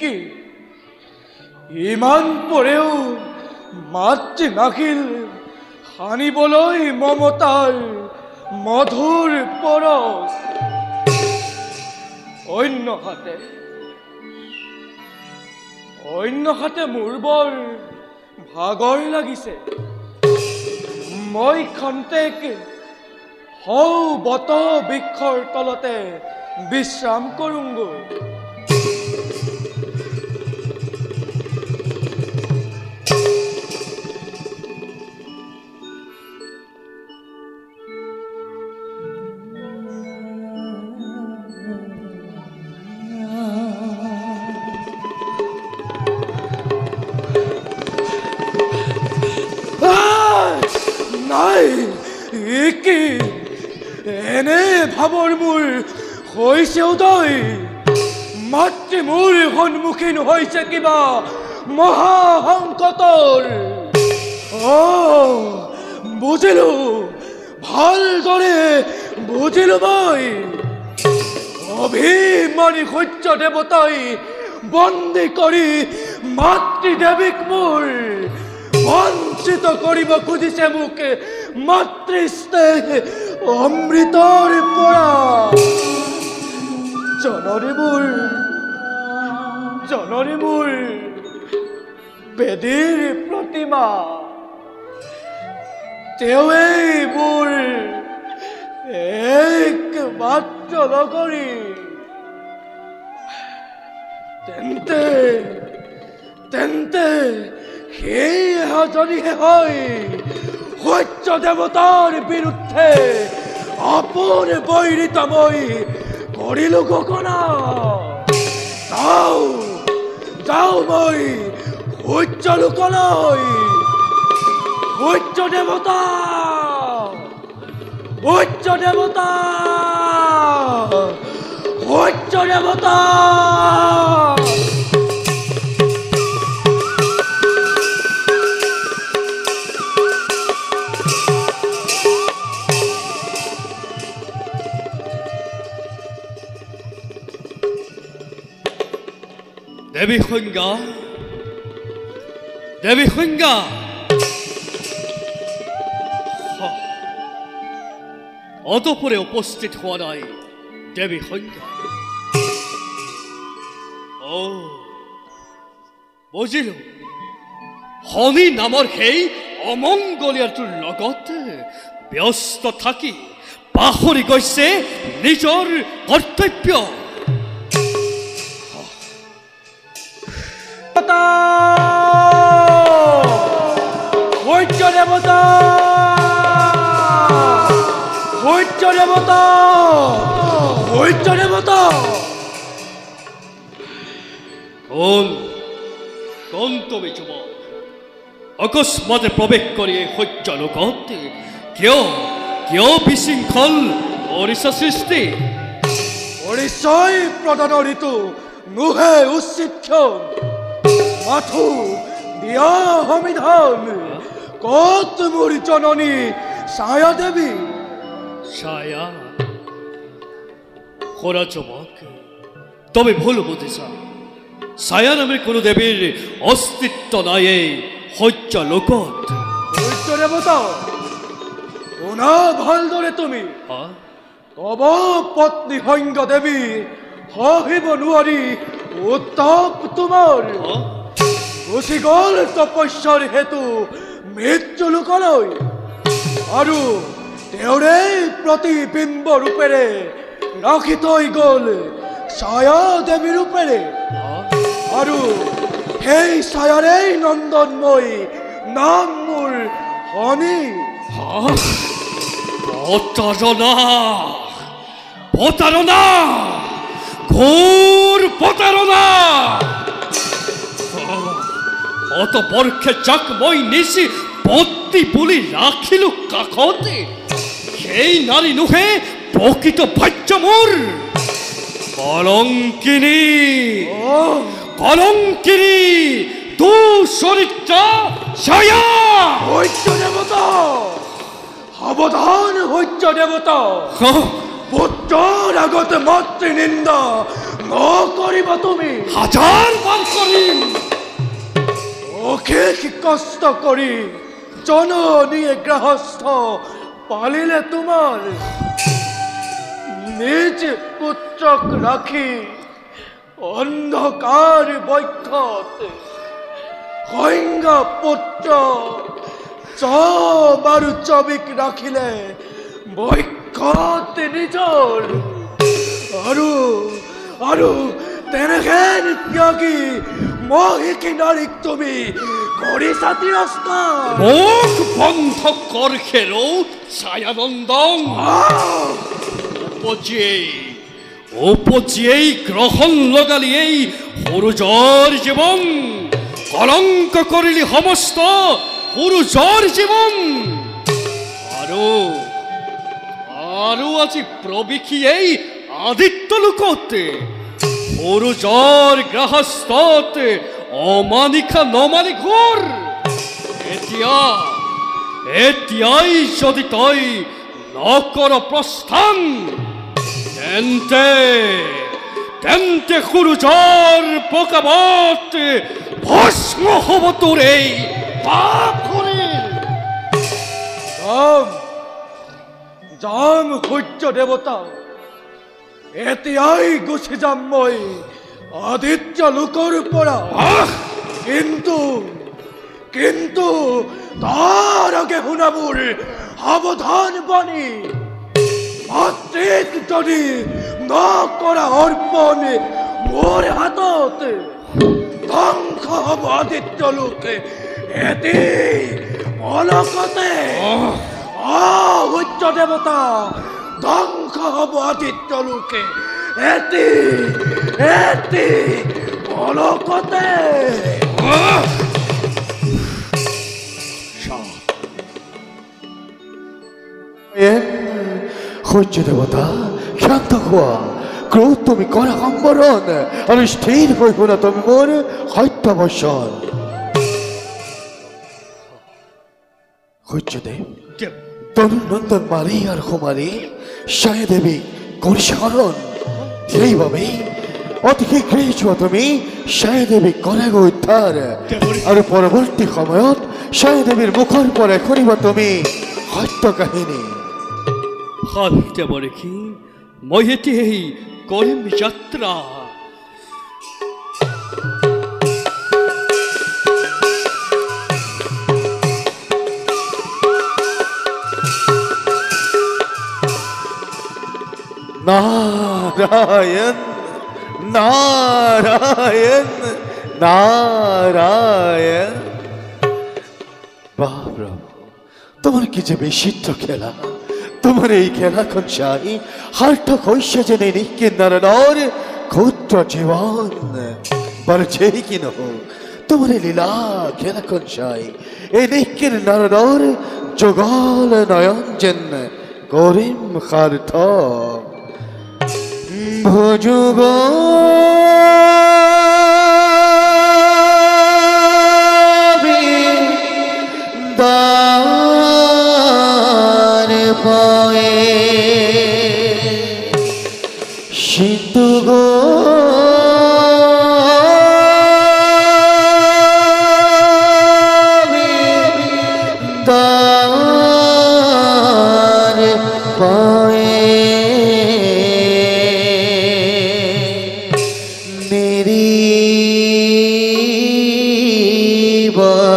কি ইমান পৰেও মাতৃ নাখিল হানিবলৈ মমতাৰ মধুৰ পৰশ অন্য হাতে মোৰ বৰ ভাগৰ লাগিছে মই খন্তেক হৌ বট বৃক্ষৰ তলতে বিশ্ৰাম কৰোঁগৈ এনে ভাবৰ মোৰ হৈছে উদয় মাতৃ মোৰ সন্মুখীন হৈছে কিবা মহাসংকটৰ বুজিলো ভালদৰে বুজিলো মই অভিমানী সূৰ্য দেৱতাই বন্দী কৰি মাতৃ দেৱীক মোৰ বঞ্চিত কৰিব খুজিছে মোক মাতৃস্নেহ অমৃতৰ পৰা জননী মোৰ বেদীৰ প্ৰতিমা তেওঁৱেই মোৰ একমাত্ৰ লগৰী তেন্তে সেই এজনীহে হয় সূৰ্য দেৱতাৰ বিৰুদ্ধে আপোন বৈৰিত মই কৰিলো ঘোষণা যাওঁ মই সূৰ্য লোকলৈ সূৰ্য দেৱতা দেৱী সংজ্ঞা অতঃপৰে উপস্থিত হওয়া নাই দেৱী সংজ্ঞা বুজিলো শনি নামৰ সেই অমংগলীয়াটোৰ লগত ব্যস্ত থাকি পাহৰি গৈছে নিজৰ কৰ্তব্য কোন তুমি যুৱক অকস্মাতে প্ৰৱেশ কৰি সূৰ্য লোকত কিয় বিশৃংখল অৰিছা সৃষ্টি পৰিচয় প্ৰদানৰ ঋতু নুহে উচ্চিক্ষণ মাথো দিয়া সমিধান কত মোৰ জননী ছায়া দেৱী ছায়া খোৰা যুবক তবে ভুল বুঝেছা ছায়া নামেৰ কোনো দেবীৰ অস্তিত্ব নাই এই সূৰ্য লোকত সূৰ্য দেৱতা শুনা ভালদৰে তুমি তব পত্নী সংজ্ঞ দেৱী সহিব নোৱাৰি উত্তাপ তোমাৰ গুচি গ'ল তপস্যাৰ হেতু মৃত্যু লোকলৈ আৰু তেওঁৰে প্ৰতিবিম্ব ৰূপেৰে ৰাখি থৈ গ'ল ছায়া দেৱী ৰূপেৰে আৰু সেই ছায়াৰে নন্দনময় নাম মোৰ শনি প্রতারণা ঘোর প্রতারণা অত বর্ষে চাকময় নিশি পত্তি বলি রাখিল কাকতে সেই নারী নুহে প্রকৃত ভাজ্যমোর কলঙ্কিনী কলঙ্কিনী তু চরিত্রা ছায়া হৈয দেবতা সাবধান হৈয দেবতা পুত্ৰৰ আগতে মাতৃ নিন্দা নকৰিবা তুমি হাজাৰ বাৰ কৰিম অশেষ কষ্ট কৰি জননীয়ে গৃহস্থ পালিলে তোমাৰ নিজ পুত্ৰক ৰাখি অন্ধকাৰ বক্ষত সংজ্ঞা পুত্ৰ আৰু ছবিক ৰাখিলে বক্ষত নিজৰ আৰু তেনেহেন ত্যাগী মহিষী নাৰীক তুমি কৰিছা তিৰস্কাৰ মুখ বন্ধ কৰ খেলো ছায়ানন্দন উপজিয়েই গ্ৰহণ লগালি এই পুৰুষৰ জীবন কলঙ্ক কৰিলি সমস্ত পুৰুষৰ জীবন আৰু আজি প্ৰবিখি এই আদিত্য লোকতে পুৰুষৰ গ্ৰহস্থত অমানিকা নমানি ঘোৰ এতিয়াই যদি তই নকৰ প্ৰস্থান তেন্তে সূৰুযৰ প্ৰকাবত ভস্ম হ'ব তোৰ এই পাপ শৰীৰ যাম সূৰ্য দেৱতা এতিয়াই গুচি যাম মই আদিত্য লোকৰ পৰা কিন্তু তাৰ আগে শুনা মোৰ সাৱধান বাণী মাতৃক যদি নকৰা অৰ্পণ মোৰ হাতত ধ্বংস হ'ব আদিত্য লোকে এটি পলকতে সূৰ্য দেৱতা ধ্বংস হ'ব আদিত্য লোকে এটি পলকতে সূৰ্য দেৱতা শান্ত হোৱা ক্ৰোধ তুমি কৰা সম্বৰণ আৰু স্থিৰ হৈ শুনা তুমি মোৰ সত্য বচন সূৰ্যদেৱ তনুনন্দন মাৰি আৰু সুমাৰি ছায়া দেৱী কৰিছে হৰণ সেইবাবে অতি শীঘ্ৰেই যোৱা তুমি ছায়া দেৱীক কৰাগৈ উদ্ধাৰ আৰু পৰৱৰ্তী সময়ত ছায়া দেৱীৰ মুখৰ পৰা শুনিবা তুমি সত্য কাহিনী শান্তি বৰখি মই এতিয়াই কৰিম যাত্ৰা নারায়ণ নারায়ণ নারায়ণ বাবা তোমার কি যে বিচিত্র খেলা তোমার এই খেলাখন চাই হার্টক হইসে জেনে নিকিন্নারণর ক্ষুদ্র জীবন বলছে কি নহ তোমার লীলা খেলাখন চাই এই নিকির নারণর যুগল নয়ন যেন করিম খার্থ ভুজুগ সিন্ধু গো মেরি বা